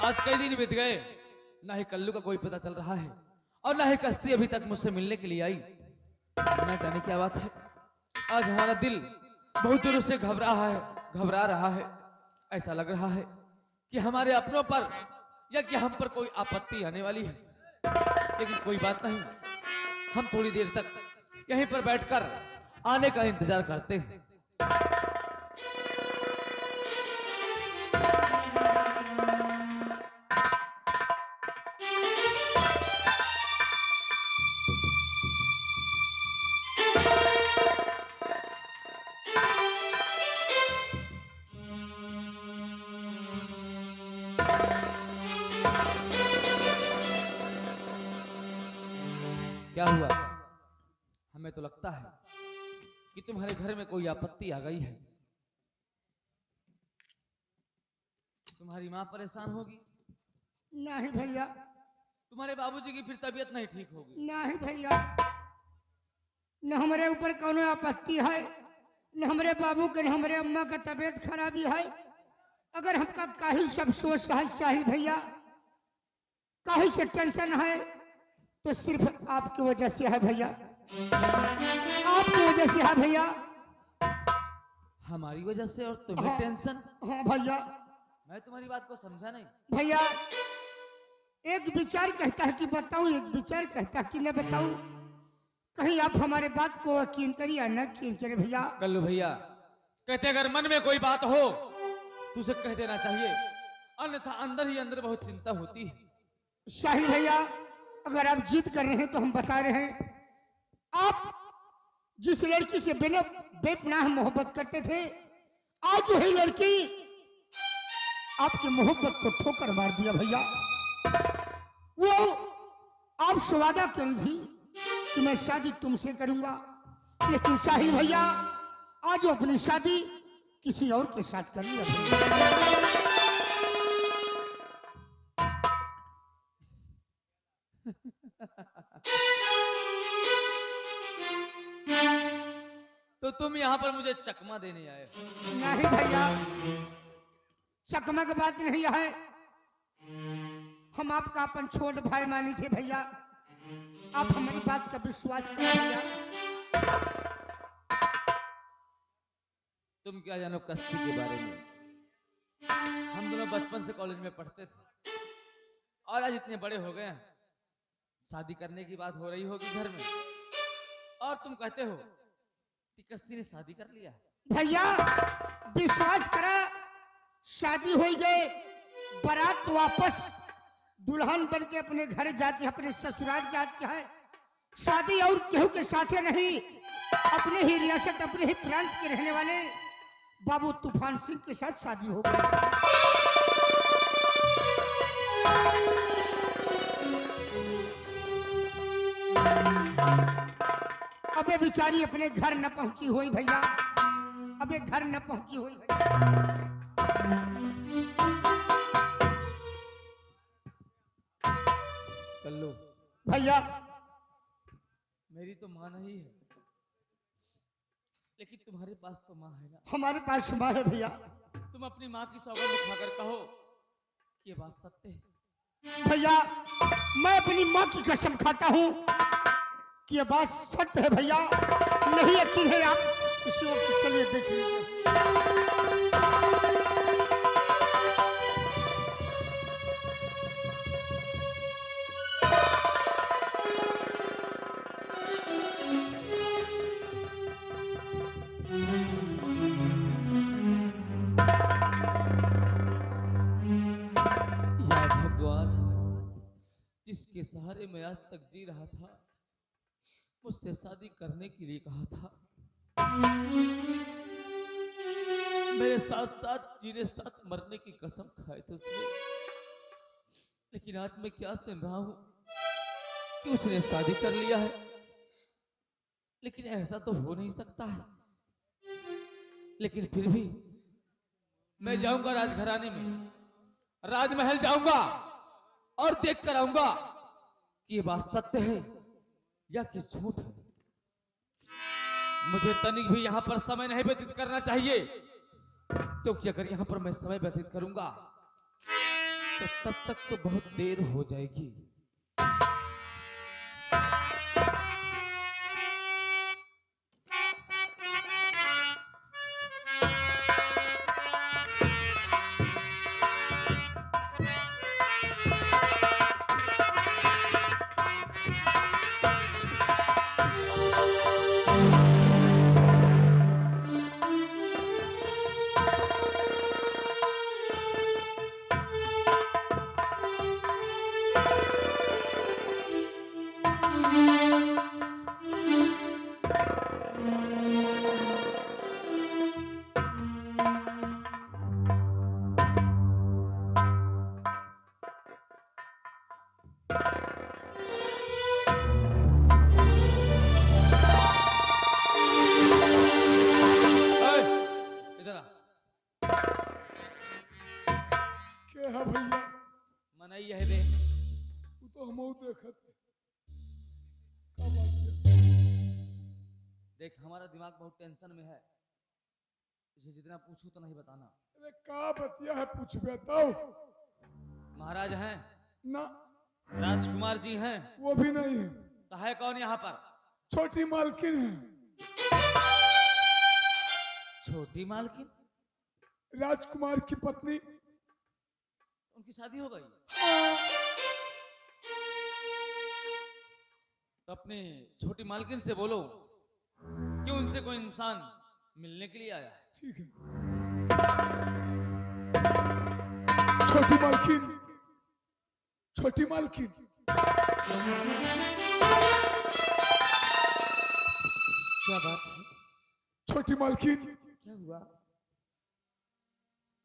आज कई दिन बीत गए, ना ही कल्लू का कोई पता चल रहा है और ना ही कश्ती अभी तक मुझसे मिलने के लिए आई। ना जाने क्या बात है, आज हमारा दिल बहुत जोरों से घबरा रहा है। ऐसा लग रहा है कि हमारे अपनों पर या कि हम पर कोई आपत्ति आने वाली है। लेकिन कोई बात नहीं, हम थोड़ी देर तक यहीं पर बैठकर आने का इंतजार करते हैं। क्या हुआ? हमें तो लगता है कि तुम्हारे घर में कोई आपत्ति आ गई है। तुम्हारी माँ परेशान होगी। नहीं भैया, तुम्हारे बाबूजी की फिर तबीयत नहीं ठीक होगी। नहीं भैया, न हमारे ऊपर कोनो आपत्ति है, न हमारे बाबू के, न हमारे अम्मा का तबीयत खराबी है। अगर हमका काहे सब सोच है साहिल भैया, काहे से टेंशन है, तो सिर्फ आपकी वजह से है भैया, आपकी वजह से है भैया। हमारी वजह से और तुम्हें टेंशन? हाँ भैया। मैं तुम्हारी बात को समझा नहीं। भैया, एक विचार कहता है कि बताऊं, एक विचार कहता है कि न बताऊं। कहीं आप हमारे बात को यकीन करिए या न यकीन करिए भैया। कल्लू भैया कहते अगर मन में कोई बात हो तो उसे कह देना चाहिए, अन्यथा अंदर ही अंदर बहुत चिंता होती है। साहिल भैया, अगर आप जिद कर रहे हैं तो हम बता रहे हैं, आप जिस लड़की से बिना बेपनाह मोहब्बत करते थे, आज वही लड़की आपकी मोहब्बत को ठोकर मार दिया भैया। वो आपसे वादा करी थी कि मैं शादी तुमसे करूंगा, लेकिन साहिल भैया आज वो अपनी शादी किसी और के साथ कर लिया भैया। तो तुम यहाँ पर मुझे चकमा देने आए हो? नहीं भैया, चकमा की बात नहीं है। हम आपका अपन छोट भाई मानी थे भैया, आप हमारी बात का विश्वास करें भैया। तुम क्या जानो कश्ती के बारे में? हम दोनों बचपन से कॉलेज में पढ़ते थे और आज इतने बड़े हो गए हैं, शादी करने की बात हो रही होगी घर में, और तुम कहते हो कि कश्ती ने शादी कर लिया। भैया विश्वास करा, शादी हो गई, बारात वापस दुल्हन बन के अपने घर जाती है, अपने ससुराल जाती है। शादी और केहू के साथे नहीं, अपने ही रियासत, अपने ही प्रांत के रहने वाले बाबू तूफान सिंह के साथ शादी हो गई। अबे बेचारी अपने घर न पहुंची हुई भैया, अबे घर न पहुंची हुई भैया। कल्लू भैया, मेरी तो माँ नहीं है, लेकिन तुम्हारे पास तो माँ है ना। हमारे पास माँ है भैया। तुम अपनी माँ की सौगंध उठाकर कहो कि ये बात सत्य है। भैया मैं अपनी माँ की कसम खाता हूँ कि ये बात सत्य है भैया। नहीं यकीन है आप इसी वक्त चलिए देख लीजिए। जिसके सहारे मैं आज तक जी रहा था, मुझसे शादी करने के लिए कहा था, मेरे साथ साथ जीने साथ मरने की कसम खाए थे उसने। लेकिन आज मैं क्या सुन रहा हूं कि उसने शादी कर लिया है। लेकिन ऐसा तो हो नहीं सकता है। लेकिन फिर भी मैं जाऊंगा राजघराने में, राजमहल जाऊंगा और देख कर आऊंगा कि ये बात सत्य है या कि झूठ है। मुझे तनिक भी यहां पर समय नहीं व्यतीत करना चाहिए, क्योंकि अगर यहां पर मैं समय व्यतीत करूंगा तो तब तक तो बहुत देर हो जाएगी। ओए, इधर आ। क्या है भैया? मनाई है दे। वो तो हम देखत है। क्या बात है? देख, हमारा दिमाग बहुत टेंशन में है। तुझे जितना पूछूं तो नहीं बताना। अरे का बतिया है, पूछ बताओ। महाराज हैं, ना, राजकुमार जी हैं, वो भी नहीं है। तो है कौन यहाँ पर? छोटी मालकिन है, छोटी मालकिन। राजकुमार की पत्नी। उनकी शादी हो गई? तो अपने छोटी मालकिन से बोलो कि उनसे कोई इंसान मिलने के लिए आया है। ठीक है। छोटी मालकिन, छोटी मालकिन, क्या बात है? छोटी मालकिन, क्या हुआ?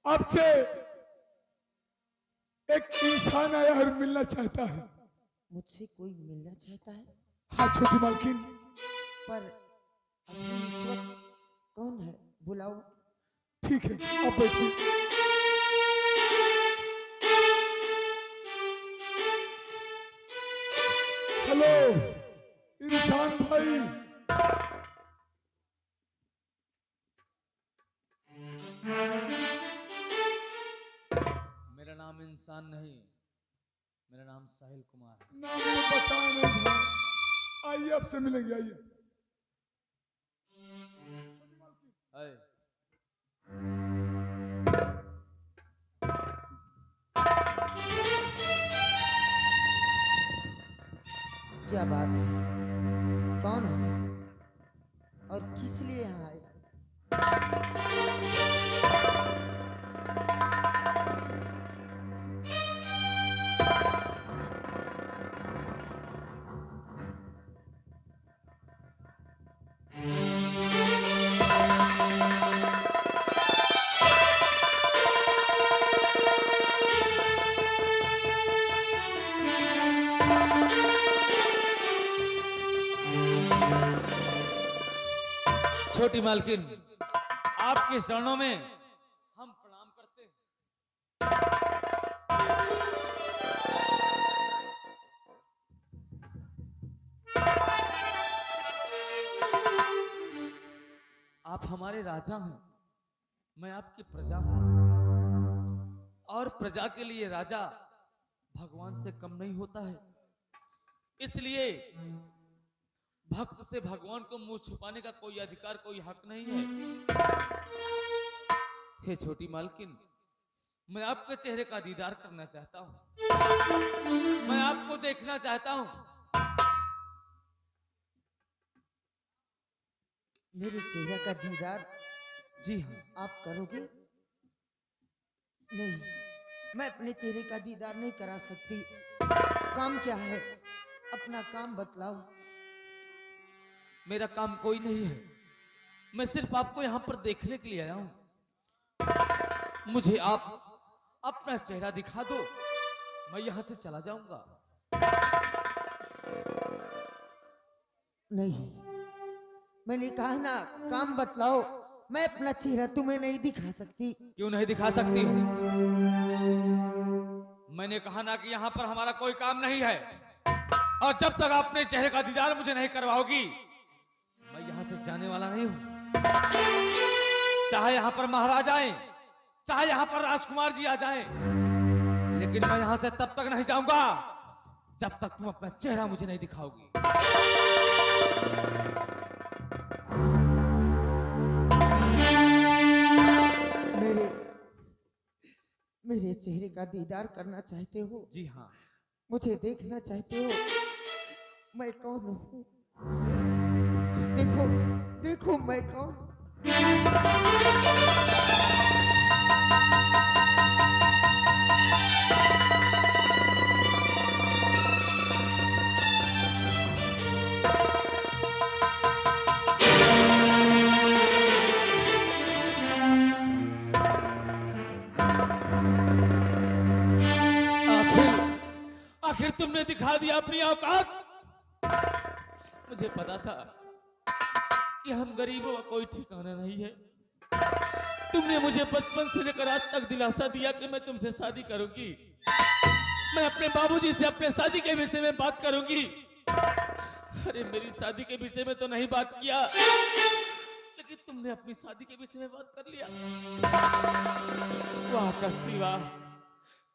आपसे एक इंसान आया और मिलना चाहता है। मुझसे कोई मिलना चाहता है? हाँ छोटी मालकिन। पर अभी इस वक्त कौन है? बुलाओ। ठीक है, आप बैठिए। हेलो इंसान भाई। मेरा नाम इंसान नहीं, मेरा नाम साहिल कुमार है। नाम तो बताया नहीं था। आइए आपसे मिलेंगे, आइए। है। क्या बात है? कौन है और किस लिए यहाँ आए? छोटी मालकिन, आपके चरणों में हम प्रणाम करते हैं। आप हमारे राजा हैं, मैं आपकी प्रजा हूं, और प्रजा के लिए राजा भगवान से कम नहीं होता है। इसलिए भक्त से भगवान को मुंह छुपाने का कोई अधिकार, कोई हक नहीं है। हे छोटी मालकिन, मैं आपके चेहरे का दीदार करना चाहता हूं, मैं आपको देखना चाहता हूं। मेरे चेहरे का दीदार जी हाँ। आप करोगे? नहीं, मैं अपने चेहरे का दीदार नहीं करा सकती। काम क्या है? अपना काम बतलाओ। मेरा काम कोई नहीं है, मैं सिर्फ आपको यहां पर देखने के लिए आया हूं। मुझे आप अपना चेहरा दिखा दो, मैं यहां से चला जाऊंगा। नहीं, मैंने कहा ना, काम बतलाओ। मैं अपना चेहरा तुम्हें नहीं दिखा सकती। क्यों नहीं दिखा सकती हो? मैंने कहा ना कि यहां पर हमारा कोई काम नहीं है, और जब तक अपने चेहरे का दीदार मुझे नहीं करवाओगी, मैं यहां से जाने वाला नहीं हूं। चाहे यहां पर महाराज आए, चाहे यहां पर राजकुमार जी आ जाएं, लेकिन मैं यहां से तब तक नहीं जाऊंगा जब तक तुम अपना चेहरा मुझे नहीं दिखाओगी। मेरे मेरे चेहरे का दीदार करना चाहते हो? जी हाँ। मुझे देखना चाहते हो? मैं कौन हूँ? देखो देखो मैं कौन। आखिर तुमने दिखा दिया अपनी औकात। मुझे पता था कि हम गरीबों का कोई ठिकाना नहीं है। तुमने मुझे बचपन से लेकर आज तक दिलासा दिया कि मैं तुमसे शादी करूंगी। मैं अपने बाबूजी से अपने शादी के विषय में बात करूंगी। अरे मेरी शादी के विषय में तो नहीं बात किया, लेकिन तुमने अपनी शादी के विषय में बात कर लिया। वाह कस्ती वाह,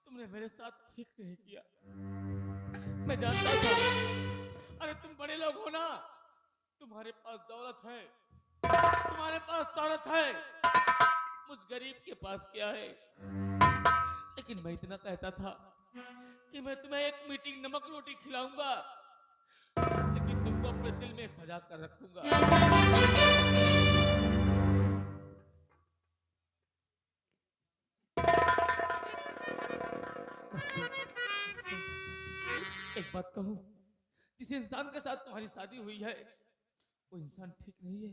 तुमने मेरे साथ ठीक नहीं किया। मैं जानता था, अरे तुम बड़े लोग हो ना, तुम्हारे पास दौलत है, तुम्हारे पास शौहरत है, मुझ गरीब के पास क्या है। लेकिन मैं इतना कहता था कि मैं तुम्हें एक मीटिंग नमक रोटी खिलाऊंगा, लेकिन तुमको अपने दिल में सजा कर रखूंगा। एक बात कहूं, जिस इंसान के साथ तुम्हारी शादी हुई है वो इंसान ठीक नहीं है।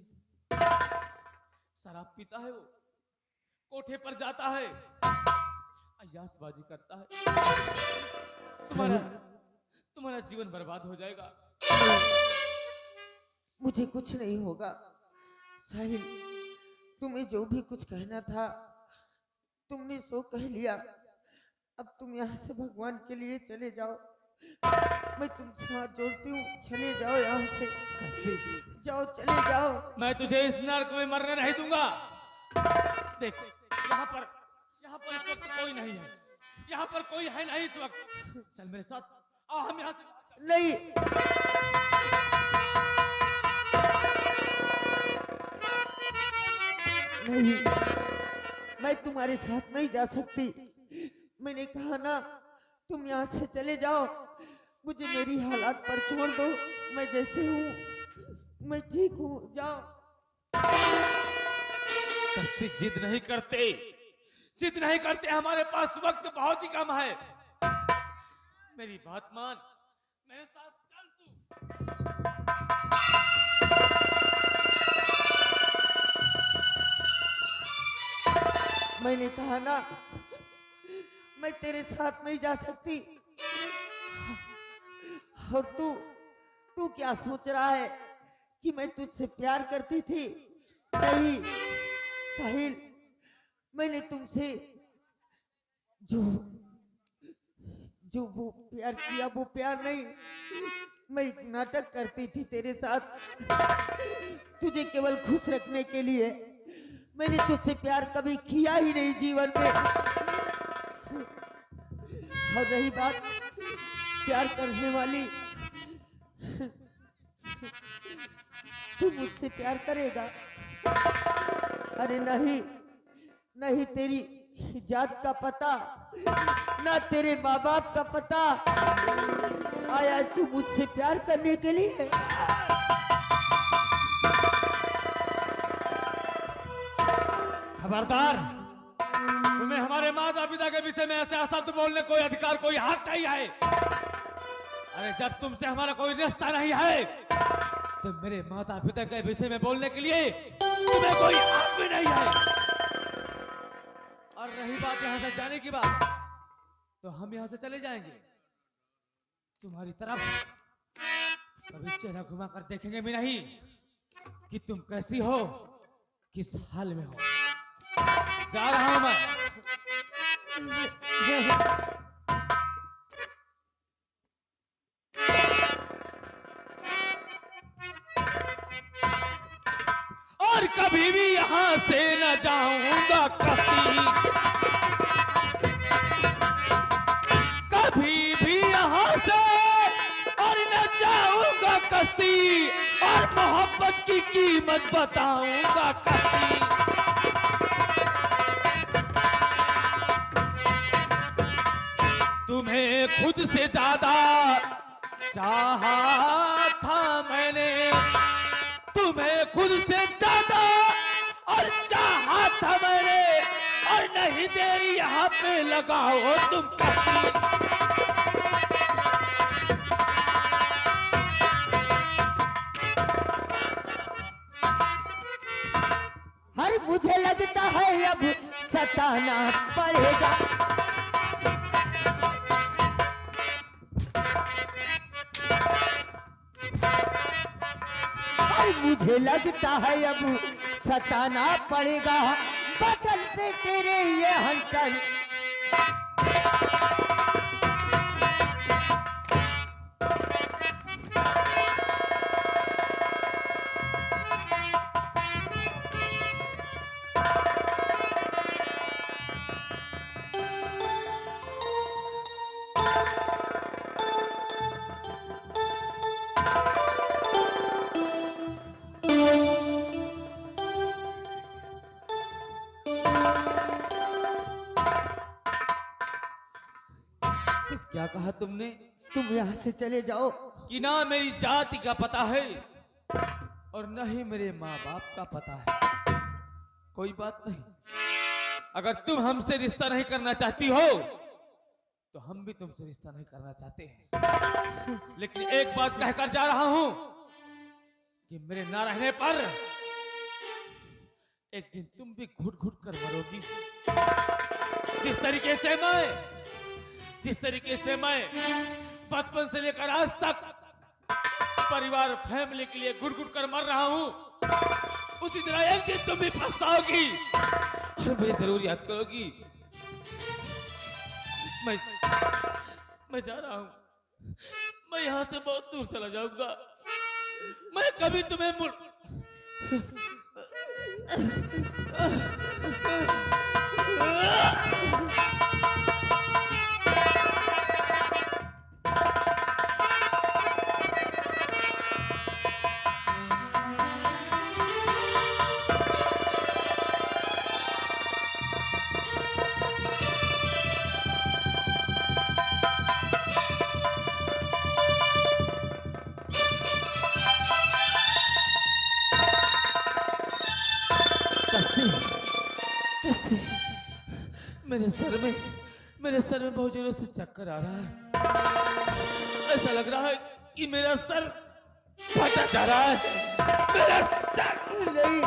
शराब पीता है, वो कोठे पर जाता है, अय्याशबाजी करता है। तुम्हारा जीवन बर्बाद हो जाएगा। मुझे कुछ नहीं होगा साहिल, तुम्हें जो भी कुछ कहना था तुमने सो कह लिया। अब तुम यहाँ से भगवान के लिए चले जाओ। मैं तुमसे हाथ जोड़ती हूँ, चले जाओ यहाँ से। जाओ, चले जाओ। मैं तुझे इस नर्क में मरने नहीं दूंगा। देख, यहाँ पर इस वक्त कोई नहीं है। यहाँ पर कोई है नहीं इस वक्त। चल मेरे साथ, आओ हम यहाँ से। नहीं, नहीं, मैं तुम्हारे साथ नहीं जा सकती। मैंने कहा ना, तुम यहाँ से चले जाओ। मुझे मेरी हालात पर छोड़ दो। मैं जैसे हूँ मैं ठीक हूँ। जाओ। कस्ती जिद नहीं करते। हमारे पास वक्त बहुत ही कम है। मेरी बात मान, मेरे साथ चल तू। मैंने कहा ना, मैं तेरे साथ नहीं जा सकती। और तू क्या सोच रहा है कि मैं तुझसे प्यार करती थी? नहीं साहिल, मैंने तुमसे जो वो प्यार किया वो प्यार नहीं। मैं एक नाटक करती थी तेरे साथ, तुझे केवल खुश रखने के लिए। मैंने तुझसे प्यार कभी किया ही नहीं जीवन में। और रही बात प्यार करने वाली, तू मुझसे प्यार करेगा? अरे नहीं नहीं, तेरी जात का पता ना तेरे माँ बाप का पता। आया तू मुझसे प्यार करने के लिए? खबरदार, तुम्हें हमारे माता पिता के विषय में ऐसे अशब्द बोलने कोई अधिकार, कोई हक नहीं है। अरे जब तुमसे हमारा कोई रिश्ता नहीं है तो मेरे माता पिता के विषय में बोलने के लिए तुम्हें कोई हक भी नहीं है। और रही बात यहाँ से जाने की बात, तो हम यहाँ से चले जाएंगे। तुम्हारी तरफ कभी चेहरा घुमा कर देखेंगे भी नहीं कि तुम कैसी हो, किस हाल में हो। जा रहा हूं मैं। और कभी भी यहां से न जाऊंगा कस्ती। कश्ती और मोहब्बत की कीमत बताऊंगा कश्ती। तुम्हें खुद से ज्यादा चाहा था मैंने, तुम्हें खुद से ज्यादा और चाहा था मैंने, और नहीं देरी यहाँ पे लगाओ तुम कश्ती। हर मुझे लगता है अब सताना पड़ेगा। हर मुझे लगता है अब सताना पड़ेगा। बटन पे तेरे ये हंटर क्या कहा तुमने? तुम यहाँ से चले जाओ। कि ना मेरी जाति का पता है और न ही मेरे माँ बाप का पता है। कोई बात नहीं, अगर तुम हमसे रिश्ता नहीं करना चाहती हो तो हम भी तुमसे रिश्ता नहीं करना चाहते हैं। लेकिन एक बात कहकर जा रहा हूं कि मेरे ना रहने पर एक दिन तुम भी घुट घुट कर मरोगी। जिस तरीके से मैं बचपन से लेकर आज तक परिवार फैमिली के लिए घुट घुट कर मर रहा हूं, उसी तरह एक दिन तुम भी पछताओगी और मुझे जरूर याद करोगी। मैं जा रहा हूं, मैं यहां से बहुत दूर चला जाऊंगा। मैं कभी तुम्हें मेरे सर में बहुत जोरों से चक्कर आ रहा है। ऐसा लग रहा है कि मेरा सर फटा जा रहा है। मेरा सर नहीं।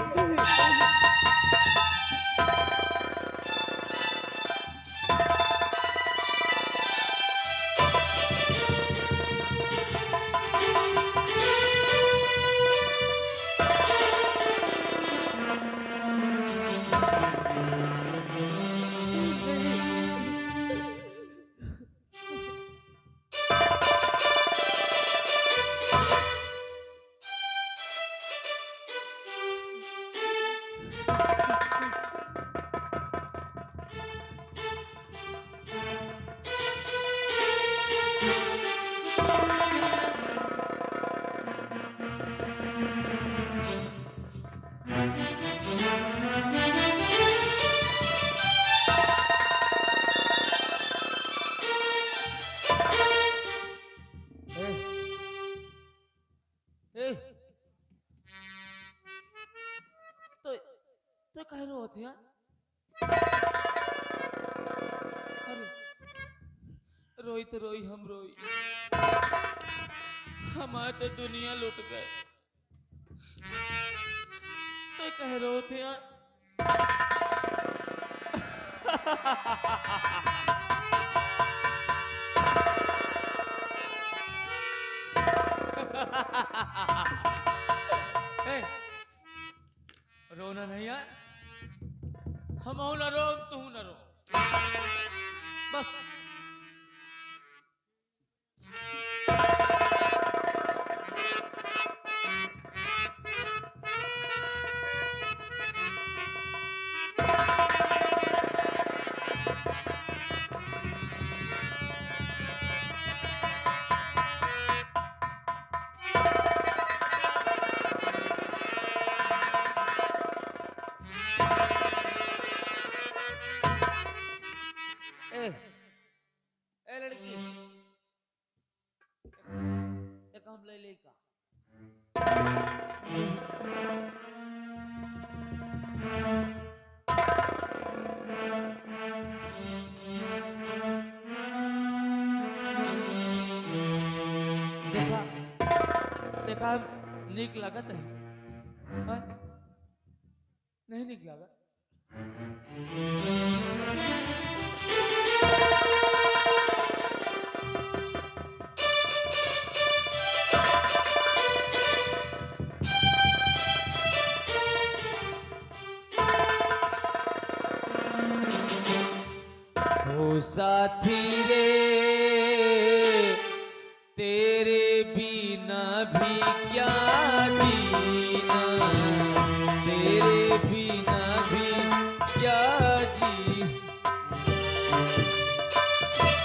तो कह रहे होते हैं अरे रोई तो रोई, हम रोई, हमारे तो दुनिया लुट गए। तो कह रहे होते हैं रोना नहीं है, हम न रो तू न रो, बस देखा देखा नीक लागत है हाँ? नहीं नीक लागत ओ साथी रे तेरे बिना भी क्या जीना तेरे बिना भी क्या जी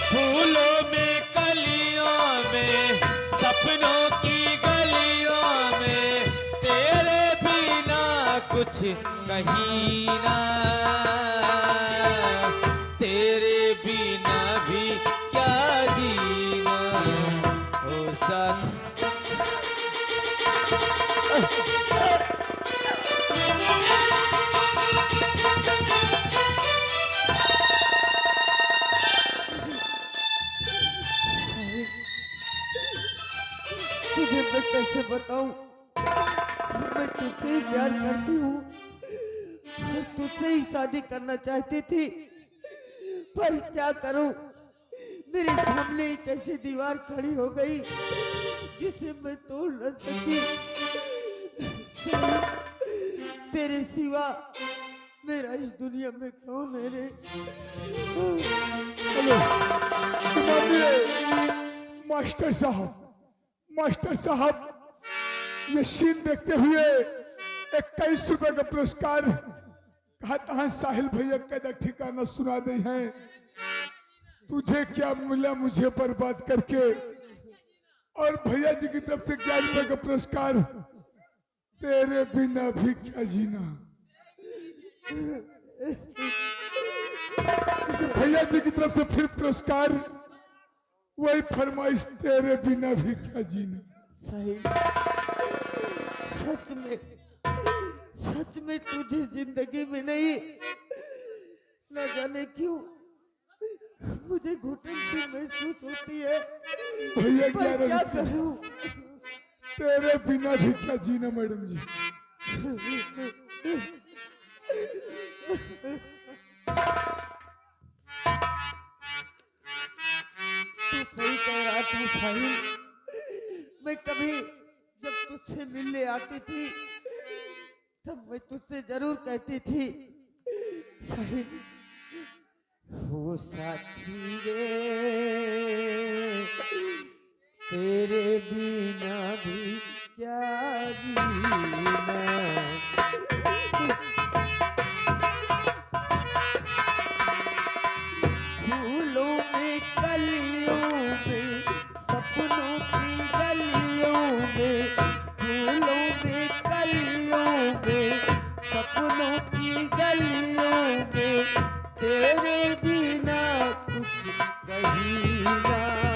फूलों में कलियों में सपनों की गलियों में तेरे बिना कुछ कहीं ना तेरे बिना भी क्या जीना ओ साथ तुझे मैं कैसे बताऊं मैं तुझसे ही प्यार करती हूँ और तुझसे ही शादी करना चाहती थी पर क्या करूं मेरे सामने एक ऐसी दीवार खड़ी हो गई जिसे मैं तोड़ न सकी तेरे सिवा मेरा इस दुनिया में कौन है रे हेलो मास्टर साहब ये सीन देखते हुए 21 रुपए का पुरस्कार कहता है साहिल भैया का ठिकाना सुना दे हैं तुझे क्या मिला मुझे बर्बाद करके और भैया जी की तरफ से 11 रुपए का पुरस्कार तेरे बिना भी क्या जीना भैया जी की तरफ से फिर पुरस्कार वही फरमाइश तेरे बिना भी क्या जीना साहिल सच में तुझे जिंदगी में नहीं न जाने क्यों मुझे घुटन सी महसूस होती है भैया पर क्या करूं तेरे बिना भी क्या जीना मैडम जी तू सही कह रहा था साहिल मैं कभी जब तुझसे मिलने आती थी तब मैं तुझसे जरूर कहती थी साहिल हो साथी रे तेरे बिना भी क्या जीना फूलों में कलियों में सपनों की गलियों में फूलों में कलियों में सपनों की गलियों में तेरे बिना कुछ कहीं ना